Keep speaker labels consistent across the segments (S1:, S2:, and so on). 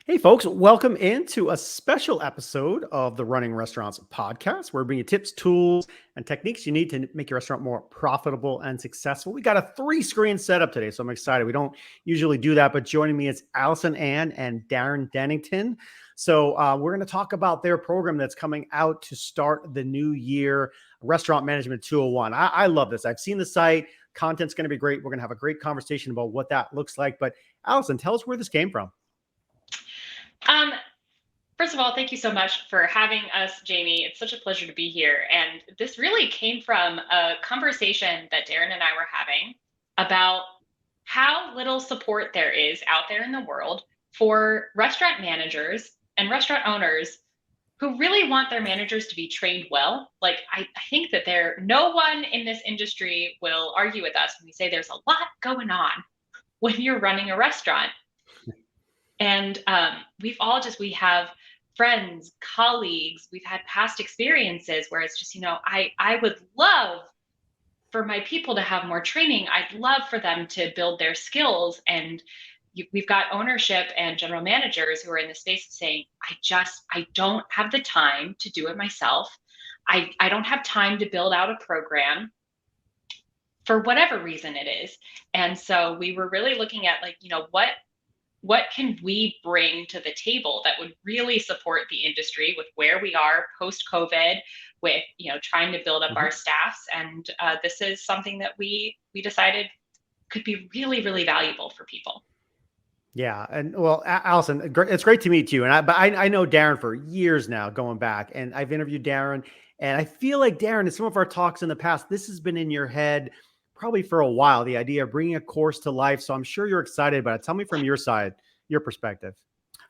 S1: Hey, folks, welcome into a special episode of the Running Restaurants podcast. Where we bring you tips, tools, and techniques you need to make your restaurant more profitable and successful. We got a three-screen setup today, so I'm excited. We don't usually do that, but joining me is Allison Ann and Darren Dennington. So we're going to talk about their program that's coming out to start the new year, Restaurant Management 201. I love this. I've seen the site. Content's going to be great. We're going to have a great conversation about what that looks like. But Allison, tell us where this came from.
S2: Um, First of all, thank you so much for having us, Jamie. It's such a pleasure to be here. And this really came from a conversation that Darren and I were having about how little support there is out there in the world for restaurant managers and restaurant owners who really want their managers to be trained well. Like, I think that no one in this industry will argue with us when we say there's a lot going on when you're running a restaurant. And we have friends, colleagues, we've had past experiences where it's just, I would love for my people to have more training. I'd love for them to build their skills. And we've got ownership and general managers who are in the space saying, I don't have the time to do it myself. I don't have time to build out a program for whatever reason it is. And so we were really looking at what can we bring to the table that would really support the industry with where we are post COVID, with trying to build up our staffs, and this is something that we decided could be really, really valuable for people.
S1: Yeah, and well, Allison, it's great to meet you. But I know Darren for years now, going back, and I've interviewed Darren, and I feel like Darren, in some of our talks in the past, this has been in your head probably for a while. The idea of bringing a course to life. So I'm sure you're excited about it. Tell me from your side, your perspective.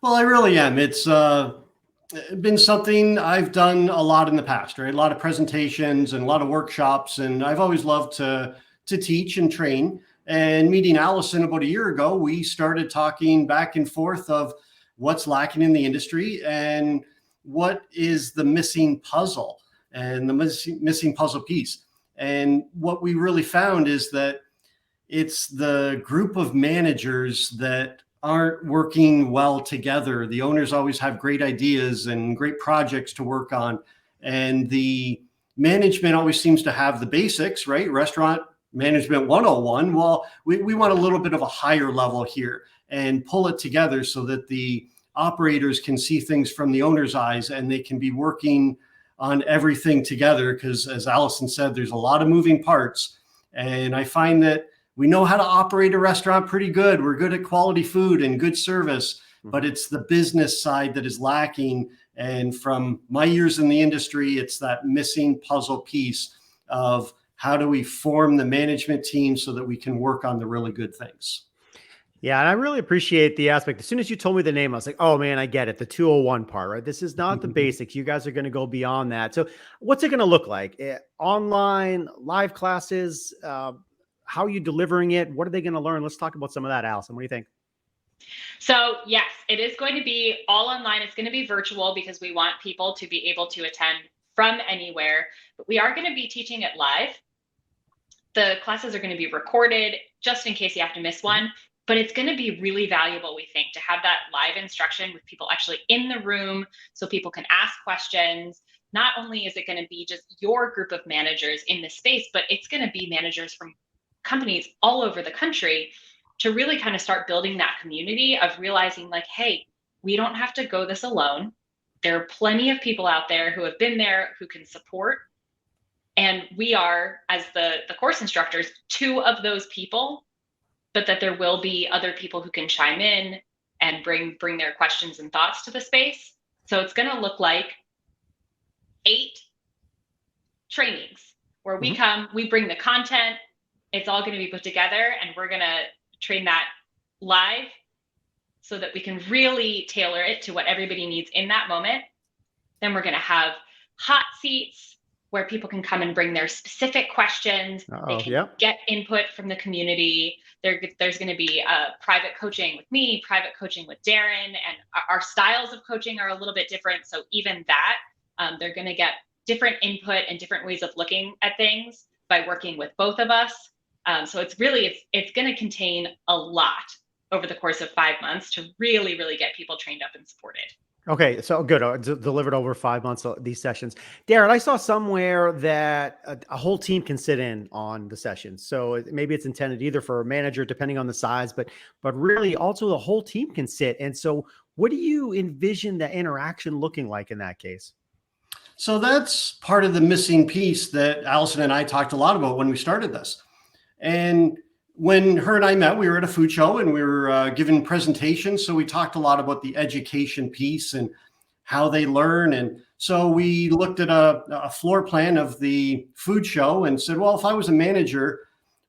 S3: Well, I really am. It's been something I've done a lot in the past, right? A lot of presentations and a lot of workshops, and I've always loved to teach and train. And meeting Allison about a year ago, we started talking back and forth of what's lacking in the industry and what is the missing puzzle and the missing puzzle piece. And what we really found is that it's the group of managers that aren't working well together. The owners always have great ideas and great projects to work on. And the management always seems to have the basics, right? Restaurant Management 101. Well, we want a little bit of a higher level here and pull it together so that the operators can see things from the owner's eyes and they can be working on everything together. Because as Allison said, there's a lot of moving parts. And I find that we know how to operate a restaurant pretty good. We're good at quality food and good service, but it's the business side that is lacking. And from my years in the industry, it's that missing puzzle piece of how do we form the management team so that we can work on the really good things.
S1: Yeah, and I really appreciate the aspect. As soon as you told me the name, I was like, oh man, I get it. The 201 part, right? This is not the basics. You guys are going to go beyond that. So what's it going to look like? Online, live classes? How are you delivering it? What are they going to learn? Let's talk about some of that, Allison. What do you think?
S2: So yes, it is going to be all online. It's going to be virtual because we want people to be able to attend from anywhere, but we are going to be teaching it live. The classes are going to be recorded just in case you have to miss one, but it's going to be really valuable, we think, to have that live instruction with people actually in the room so people can ask questions. Not only is it going to be just your group of managers in the space, but it's going to be managers from companies all over the country to really kind of start building that community of realizing like, hey, we don't have to go this alone. There are plenty of people out there who have been there who can support. And we are, as the course instructors, two of those people, but that there will be other people who can chime in and bring their questions and thoughts to the space. So it's going to look like 8 trainings where we come, we bring the content, it's all going to be put together, and we're going to train that live so that we can really tailor it to what everybody needs in that moment. Then we're going to have hot seats where people can come and bring their specific questions. They can get input from the community. There's going to be private coaching with me, private coaching with Darren, and our styles of coaching are a little bit different. So even that, they're going to get different input and different ways of looking at things by working with both of us. So it's going to contain a lot over the course of 5 months to really, really get people trained up and supported.
S1: Okay, so good. Delivered over 5 months these sessions. Darren, I saw somewhere that a whole team can sit in on the sessions. So maybe it's intended either for a manager, depending on the size, but really also the whole team can sit. And so, what do you envision the interaction looking like in that case?
S3: So that's part of the missing piece that Allison and I talked a lot about when we started this. And when her and I met, we were at a food show and we were giving presentations. So we talked a lot about the education piece and how they learn. And so we looked at a floor plan of the food show and said, well, if I was a manager,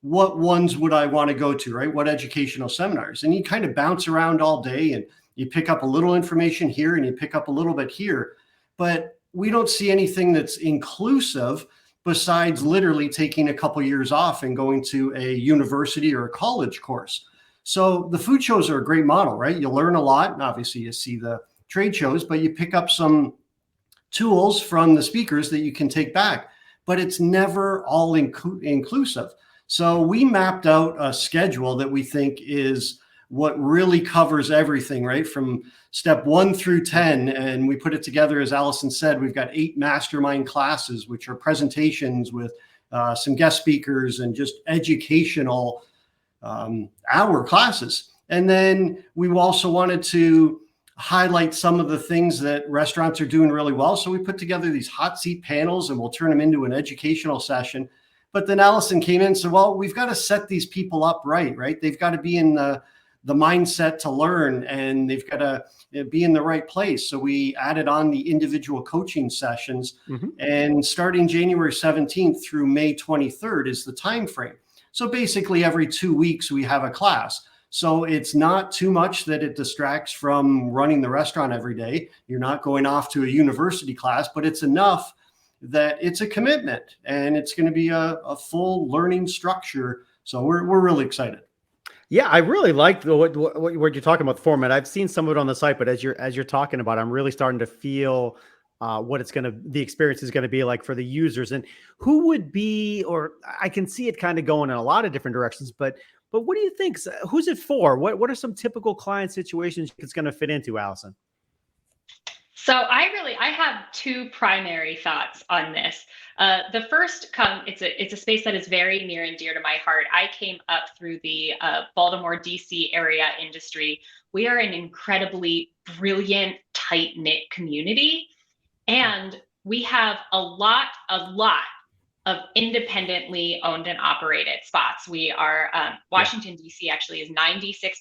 S3: what ones would I want to go to, right? What educational seminars? And you kind of bounce around all day and you pick up a little information here and you pick up a little bit here. But we don't see anything that's inclusive besides literally taking a couple years off and going to a university or a college course. So the food shows are a great model, right? You learn a lot. And obviously you see the trade shows, but you pick up some tools from the speakers that you can take back, but it's never all inclusive. So we mapped out a schedule that we think is what really covers everything, right? From step 1 through 10. And we put it together, as Allison said, we've got 8 mastermind classes, which are presentations with some guest speakers and just educational hour classes. And then we also wanted to highlight some of the things that restaurants are doing really well. So we put together these hot seat panels and we'll turn them into an educational session. But then Allison came in and said, well, we've got to set these people up right? They've got to be in the mindset to learn and they've got to be in the right place. So we added on the individual coaching sessions and starting January 17th through May 23rd is the time frame. So basically every 2 weeks we have a class. So it's not too much that it distracts from running the restaurant every day. You're not going off to a university class, but it's enough that it's a commitment and it's going to be a full learning structure. So we're really excited.
S1: Yeah, I really like what you're talking about the format. I've seen some of it on the site, but as you're talking about, I'm really starting to feel what the experience is going to be like for the users, and who would be, or I can see it kind of going in a lot of different directions. But what do you think? Who's it for? What are some typical client situations it's going to fit into, Allison?
S2: So I have 2 primary thoughts on this. The first it's a space that is very near and dear to my heart. I came up through the Baltimore, DC area industry. We are an incredibly brilliant, tight-knit community. And we have a lot of independently owned and operated spots. We are, Washington, DC actually is 96%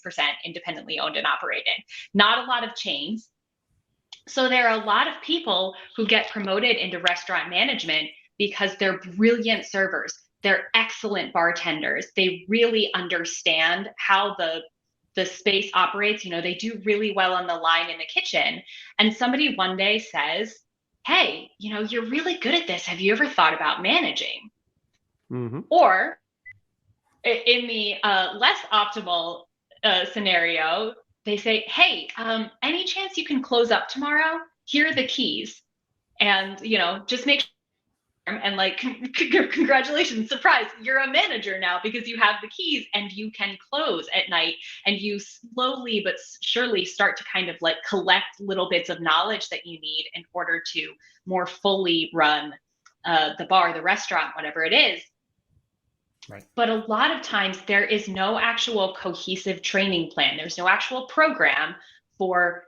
S2: independently owned and operated. Not a lot of chains. So there are a lot of people who get promoted into restaurant management because they're brilliant servers. They're excellent bartenders. They really understand how the space operates. They do really well on the line in the kitchen. And somebody one day says, hey, you're really good at this. Have you ever thought about managing? Or in the less optimal scenario, they say, hey, any chance you can close up tomorrow? Here are the keys. And, just make sure. And like, congratulations, surprise, you're a manager now because you have the keys and you can close at night. And you slowly but surely start to kind of like collect little bits of knowledge that you need in order to more fully run the bar, the restaurant, whatever it is. Right. But a lot of times there is no actual cohesive training plan. There's no actual program for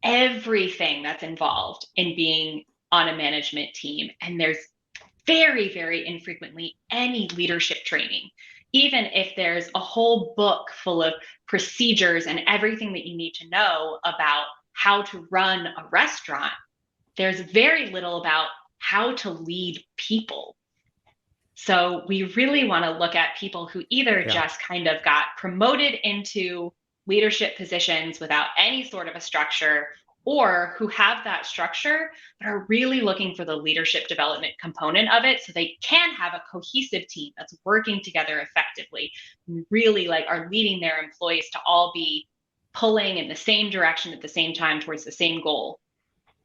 S2: everything that's involved in being on a management team. And there's very, very infrequently any leadership training. Even if there's a whole book full of procedures and everything that you need to know about how to run a restaurant, there's very little about how to lead people. So we really want to look at people who either just kind of got promoted into leadership positions without any sort of a structure, or who have that structure but are really looking for the leadership development component of it so they can have a cohesive team that's working together effectively, really like are leading their employees to all be pulling in the same direction at the same time towards the same goal.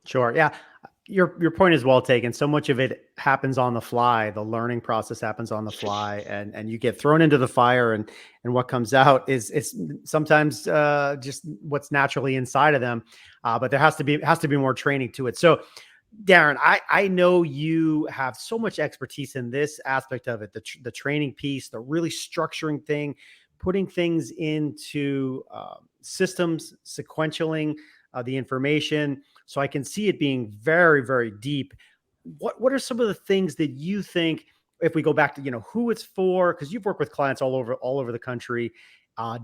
S1: Sure. Yeah. Your point is well taken. So much of it happens on the fly. The learning process happens on the fly, and you get thrown into the fire, and what comes out is sometimes just what's naturally inside of them. But there has to be more training to it. So, Darren, I know you have so much expertise in this aspect of it, the training piece, the really structuring thing, putting things into systems, sequentialing the information. So I can see it being very, very deep. What are some of the things that you think, if we go back to, who it's for, because you've worked with clients all over the country,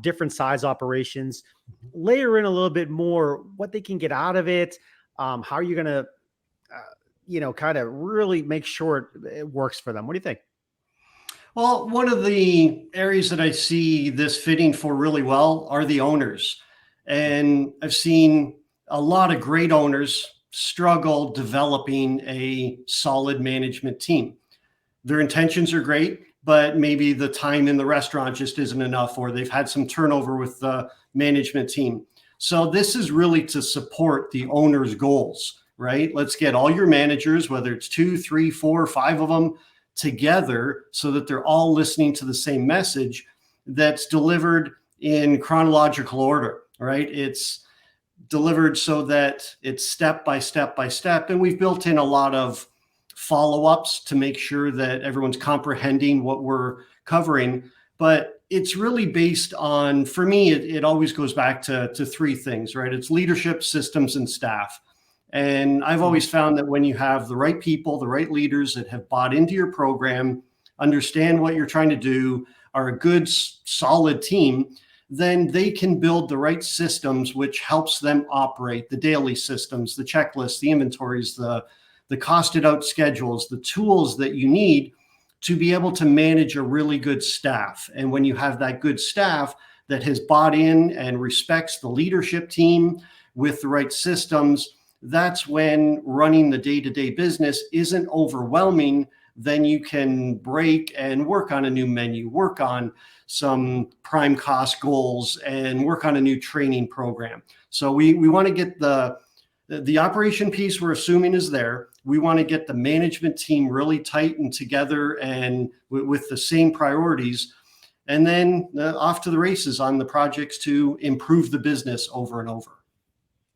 S1: different size operations, layer in a little bit more what they can get out of it. How are you going to, kind of really make sure it works for them? What do you think?
S3: Well, one of the areas that I see this fitting for really well are the owners. And I've seen a lot of great owners struggle developing a solid management team. Their intentions are great, but maybe the time in the restaurant just isn't enough, or they've had some turnover with the management team. So this is really to support the owner's goals, right? Let's get all your managers, whether it's 2, 3, 4, 5 of them, together so that they're all listening to the same message that's delivered in chronological order, right? It's delivered so that it's step by step by step. And we've built in a lot of follow-ups to make sure that everyone's comprehending what we're covering. But it's really based on, for me, it always goes back to 3 things, right? It's leadership, systems, and staff. And I've always found that when you have the right people, the right leaders that have bought into your program, understand what you're trying to do, are a good, solid team, then they can build the right systems, which helps them operate the daily systems, the checklists, the inventories, the costed out schedules, the tools that you need to be able to manage a really good staff. And when you have that good staff that has bought in and respects the leadership team with the right systems, that's when running the day-to-day business isn't overwhelming. Then you can break and work on a new menu, work on some prime cost goals, and work on a new training program. So we want to get the operation piece we're assuming is there. We want to get the management team really tight and together and with the same priorities. And then off to the races on the projects to improve the business over and over.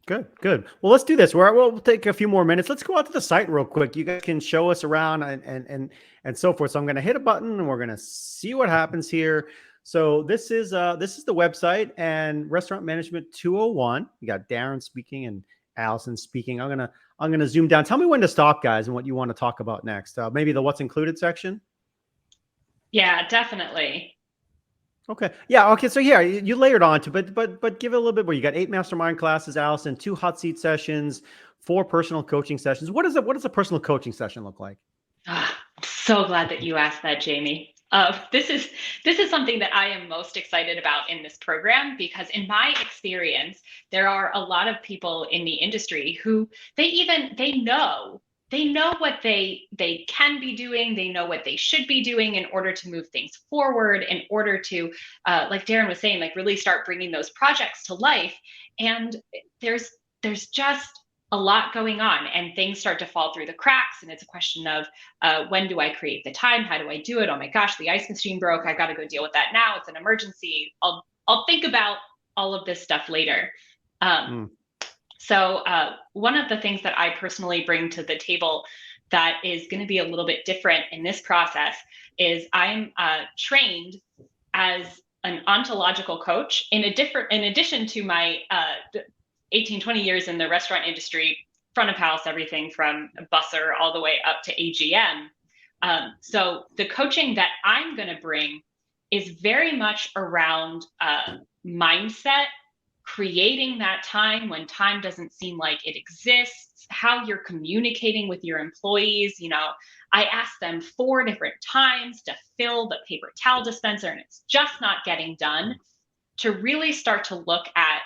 S1: Good. Well, let's do this. We'll take a few more minutes. Let's go out to the site real quick. You guys can show us around and so forth. So I'm going to hit a button and we're going to see what happens here. So this is the website and Restaurant Management 201. You got Darren speaking and Allison speaking. I'm gonna zoom down. Tell me when to stop, guys, and what you want to talk about next. Maybe the what's included section.
S2: Yeah, definitely.
S1: Okay. Yeah. Okay. So yeah, you layered on to, but give it a little bit more. You got 8 mastermind classes, Allison, 2 hot seat sessions, 4 personal coaching sessions. What does a personal coaching session look like?
S2: I'm so glad that you asked that, Jamie. This is something that I am most excited about in this program, because in my experience, there are a lot of people in the industry who they know what they can be doing. They know what they should be doing in order to move things forward, in order to, like Darren was saying, like really start bringing those projects to life. And there's just a lot going on, and things start to fall through the cracks. And it's a question of when do I create the time? How do I do it? Oh my gosh, the ice machine broke. I got to go deal with that now. It's an emergency. I'll think about all of this stuff later. So one of the things that I personally bring to the table that is going to be a little bit different in this process is I'm trained as an ontological coach in addition to my 18, 20 years in the restaurant industry, front of house, everything from busser all the way up to AGM. So the coaching that I'm going to bring is very much around mindset, creating that time when time doesn't seem like it exists, how you're communicating with your employees. I asked them 4 different times to fill the paper towel dispenser and it's just not getting done, to really start to look at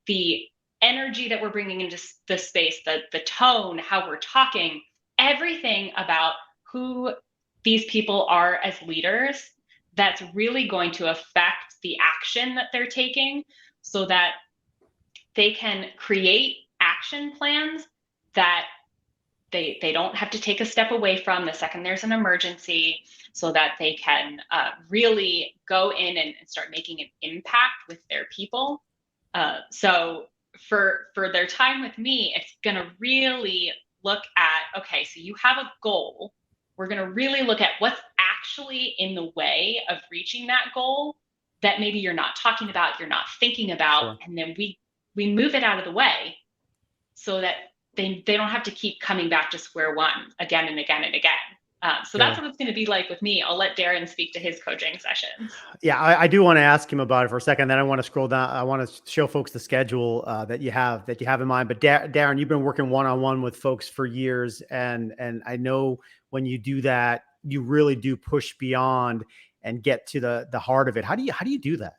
S2: the energy that we're bringing into the space, the tone, how we're talking, everything about who these people are as leaders that's really going to affect the action that they're taking, so that they can create action plans that they don't have to take a step away from the second there's an emergency, so that they can really go in and start making an impact with their people. So for their time with me, it's going to really look at, okay, so you have a goal. We're going to really look at what's actually in the way of reaching that goal that maybe you're not talking about, you're not thinking about,
S1: Sure.
S2: and then we move it out of the way so that they don't have to keep coming back to square one again and again and again. So that's what it's going to be like with me. I'll let Darren speak to his coaching sessions.
S1: Yeah, I do want to ask him about it for a second. Then I want to scroll down. I want to show folks the schedule that you have in mind. But Darren, you've been working one-on-one with folks for years, and I know when you do that, you really do push beyond and get to the heart of it. How do you do that?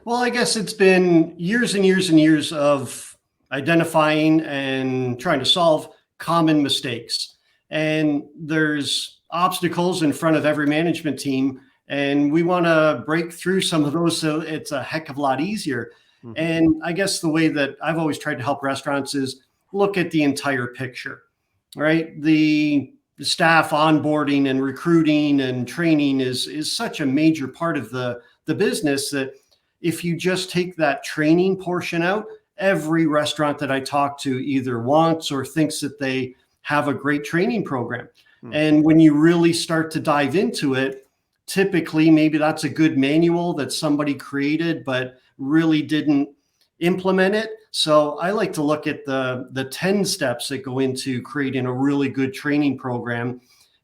S3: Well, I guess it's been years and years and years of identifying and trying to solve common mistakes. And there's obstacles in front of every management team, and we want to break through some of those so it's a heck of a lot easier. Mm-hmm. And I guess the way that I've always tried to help restaurants is look at the entire picture, right? The staff onboarding and recruiting and training is such a major part of the business that if you just take that training portion out, every restaurant that I talk to either wants or thinks that they have a great training program. And when you really start to dive into it, typically maybe that's a good manual that somebody created but really didn't implement it. So I like to look at the 10 steps that go into creating a really good training program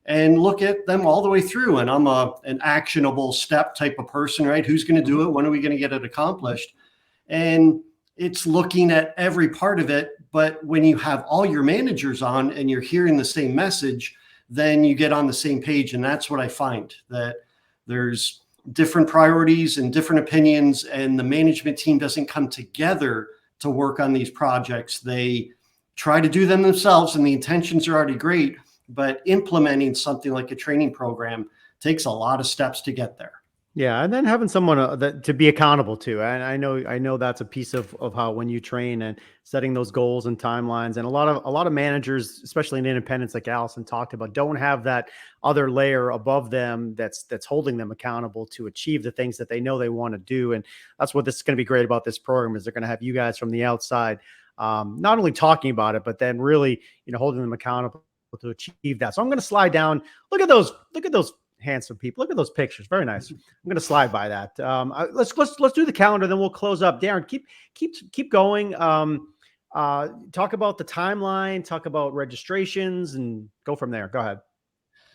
S3: and look at them all the way through. And I'm an actionable step type of person, right? Who's going to do it? When are we going to get it accomplished? And it's looking at every part of it. But when you have all your managers on and you're hearing the same message, then you get on the same page. And that's what I find, that there's different priorities and different opinions, and the management team doesn't come together to work on these projects. They try to do them themselves, and the intentions are already great, but implementing something like a training program takes a lot of steps to get there.
S1: Yeah, and then having someone to be accountable to. And I know that's a piece of how when you train and setting those goals and timelines. And a lot of managers, especially in independents, like Allison talked about, don't have that other layer above them that's holding them accountable to achieve the things that they know they want to do. And that's what this is going to be great about this program, is they're going to have you guys from the outside, not only talking about it, but then really, holding them accountable to achieve that. So I'm going to slide down. Look at those handsome people. Look at those pictures. Very nice. I'm going to slide by that. Let's do the calendar, then we'll close up. Darren, keep going. Talk about the timeline, talk about registrations, and go from there. Go ahead.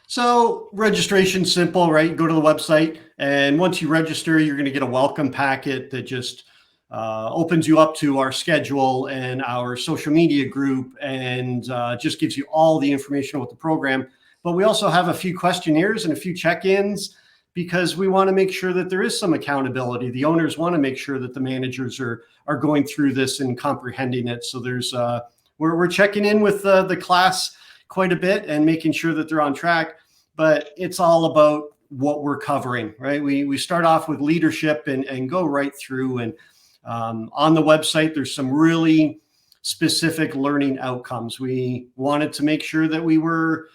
S3: So registration's simple, right? You go to the website, and once you register, you're going to get a welcome packet that just opens you up to our schedule and our social media group, and just gives you all the information about the program. But we also have a few questionnaires and a few check-ins, because we want to make sure that there is some accountability. The owners want to make sure that the managers are going through this and comprehending it. So there's we're checking in with the class quite a bit and making sure that they're on track. But it's all about what we're covering, right? We start off with leadership and go right through. And on the website, there's some really specific learning outcomes. We wanted to make sure that we were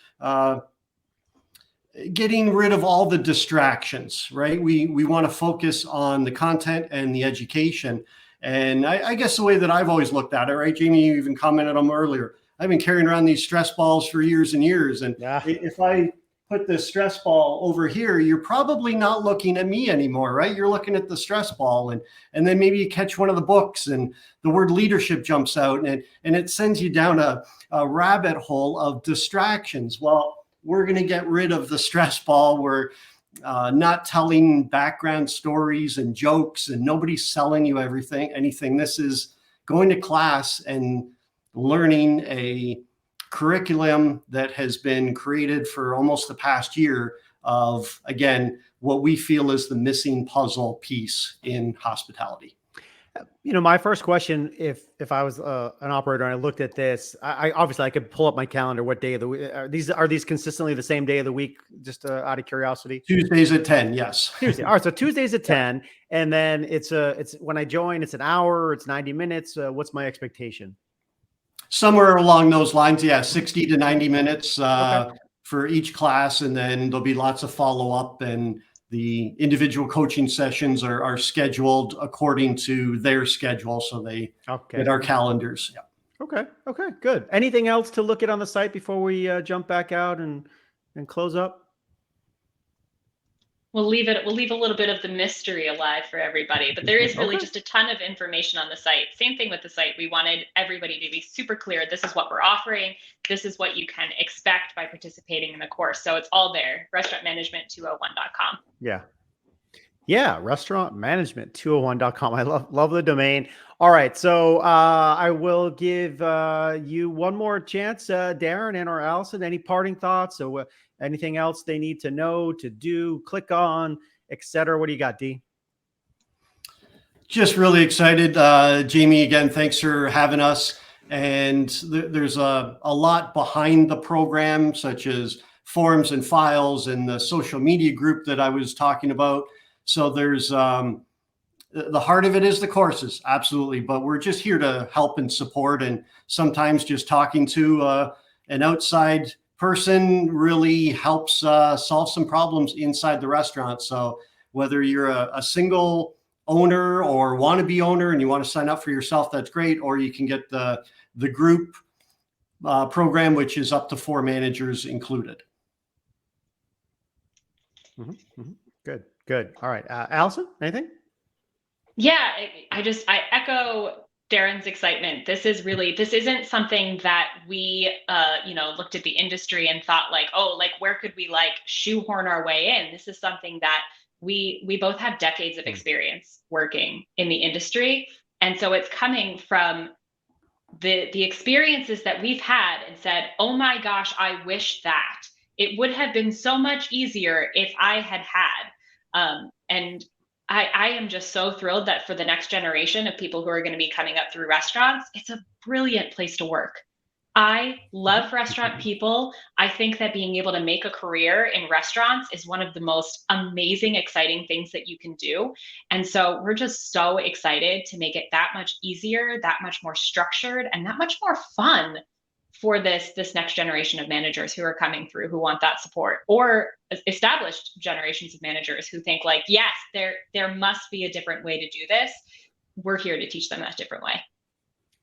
S3: getting rid of all the distractions, right? We want to focus on the content and the education. And I guess the way that I've always looked at it, right, Jamie, you even commented on them earlier. I've been carrying around these stress balls for years and years. And if I put this stress ball over here, you're probably not looking at me anymore, right? You're looking at the stress ball, and then maybe you catch one of the books and the word leadership jumps out, and it sends you down a rabbit hole of distractions. Well, we're going to get rid of the stress ball. We're not telling background stories and jokes, and nobody's selling you anything. This is going to class and learning a curriculum that has been created for almost the past year of, again, what we feel is the missing puzzle piece in hospitality.
S1: My first question, if I was an operator and I looked at this, I obviously I could pull up my calendar. What day of the week are these consistently the same day of the week? Just out of curiosity.
S3: Tuesdays at 10. Yes.
S1: Tuesday. All right. So Tuesdays at 10, and then it's when I join, it's an hour. It's 90 minutes. What's my expectation?
S3: somewhere along those lines. Yeah, 60 to 90 minutes
S1: Okay.
S3: for each class, and then there'll be lots of follow up, and the individual coaching sessions are scheduled according to their schedule, so they fit our calendars. Yeah.
S1: Okay. Okay. Good. Anything else to look at on the site before we jump back out and close up?
S2: We'll leave a little bit of the mystery alive for everybody, but there is really just a ton of information on the site. Same thing with the site. We wanted everybody to be super clear. This is what we're offering. This is what you can expect by participating in the course. So it's all there. Restaurantmanagement201.com.
S1: Yeah. Yeah. Restaurantmanagement201.com. I love the domain. All right. So I will give you one more chance, Darren and or Allison. Any parting thoughts? So anything else they need to know, to do, click on, etc.? What do you got, D?
S3: Just really excited. Jamie, again, thanks for having us. And there's a lot behind the program, such as forms and files and the social media group that I was talking about. So there's the heart of it is the courses, absolutely. But we're just here to help and support. And sometimes just talking to an outside person really helps solve some problems inside the restaurant. So whether you're a single owner or wannabe owner and you want to sign up for yourself, that's great. Or you can get the group program, which is up to 4 managers included.
S1: Good. Good. All right. Allison, anything?
S2: Yeah, I echo Darren's excitement. This isn't something that we, looked at the industry and thought like, oh, like where could we like shoehorn our way in? This is something that we both have decades of experience working in the industry. And so it's coming from the experiences that we've had and said, oh my gosh, I wish that it would have been so much easier if I had had. And I am just so thrilled that for the next generation of people who are going to be coming up through restaurants, it's a brilliant place to work. I love restaurant people. I think that being able to make a career in restaurants is one of the most amazing, exciting things that you can do. And so we're just so excited to make it that much easier, that much more structured, and that much more fun for this next generation of managers who are coming through, who want that support, or established generations of managers who think like, yes, there must be a different way to do this. We're here to teach them that different way.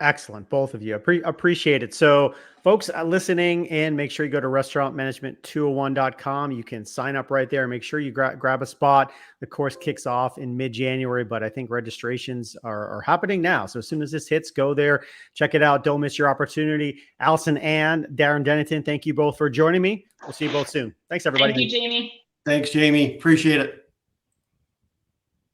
S1: Excellent. Both of you. Appreciate it. So folks listening in, make sure you go to restaurantmanagement201.com. You can sign up right there. Make sure you grab a spot. The course kicks off in mid-January, but I think registrations are happening now. So as soon as this hits, go there, check it out. Don't miss your opportunity. Allison and Darren Dennington, thank you both for joining me. We'll see you both soon. Thanks, everybody.
S2: Thank you, Jamie.
S3: Thanks, Jamie. Appreciate it.